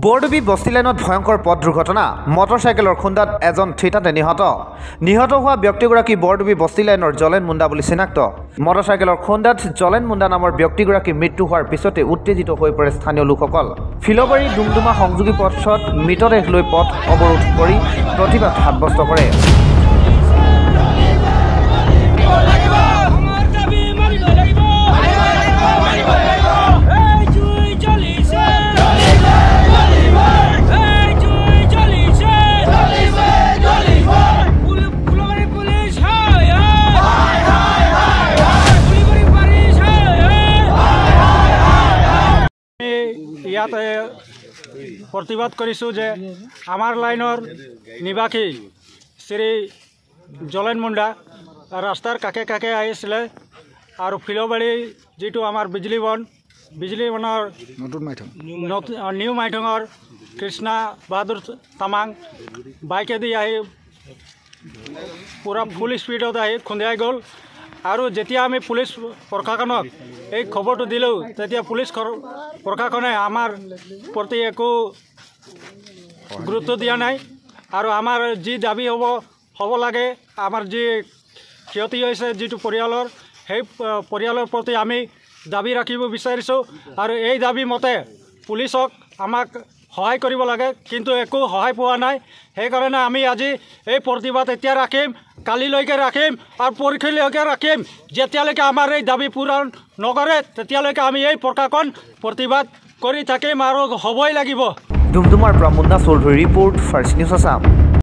বৰডুবি বস্তি লাইনত ভয়ংকৰ পথ দুৰ্ঘটনা মটৰচাইকেলৰ খুন্দাত এজন থিতাতে নিহত হোৱা ব্যক্তিগৰাকী বৰডুবি বস্তি লাইনৰ জলেন মুণ্ডা বুলি চিনাক্ত মটৰচাইকেলৰ খুন্দাত জলেন মুণ্ডা নামৰ ব্যক্তিগৰাকী মৃত্যু হোৱাৰ পিছতে উত্তেজিত হৈ পৰে স্থানীয় লোকসকল ফিলবাৰী ডুমডুমা সংযোগী পথত মৃতদেহ লৈ পথ অৱৰোধ কৰি প্ৰতিবাদ সাব্যস্ত কৰে। ইয়াতে প্ৰতিবাদ কৰিছোঁ যে আমাৰ লাইনৰ নিবাসী শ্ৰী জলেন মুণ্ডা ৰাস্তাৰ কাষে আহিছিলে আৰু ফিলবাৰী যিটো আমাৰ বিজলী বনৰ নিউ মাইথঙৰ কৃষ্ণা বাহাদুৰ তামাং বাইকেদি আহি পূৰা ফুল স্পীডত আহি খুন্দিয়াই গ'ল আৰু যেতিয়া আমি পুলিচ প্ৰশাসনক এই খবৰটো দিলোঁ তেতিয়া পুলিচ প্ৰশাসনে আমাৰ প্ৰতি একো গুৰুত্ব দিয়া নাই আৰু আমাৰ যি দাবী হ'ব লাগে আমাৰ যি ক্ষতি হৈছে যিটো পৰিয়ালৰ সেই পৰিয়ালৰ প্ৰতি আমি দাবী ৰাখিব বিচাৰিছোঁ আৰু এই দাবী মতে পুলিচক আমাক সহায় কৰিব লাগে কিন্তু একো সহায় পোৱা নাই সেইকাৰণে আমি আজি এই প্ৰতিবাদ এতিয়া ৰাখিম কালিলৈকে ৰাখিম আৰু পৰহিলৈকে ৰাখিম যেতিয়ালৈকে আমাৰ এই দাবী পূৰণ নকৰে তেতিয়ালৈকে আমি এই প্ৰশাসন প্ৰতিবাদ কৰি থাকিম আৰু হ'বই লাগিব। ডুমডুমাৰ পৰা Munna Choudhury report first news Assam.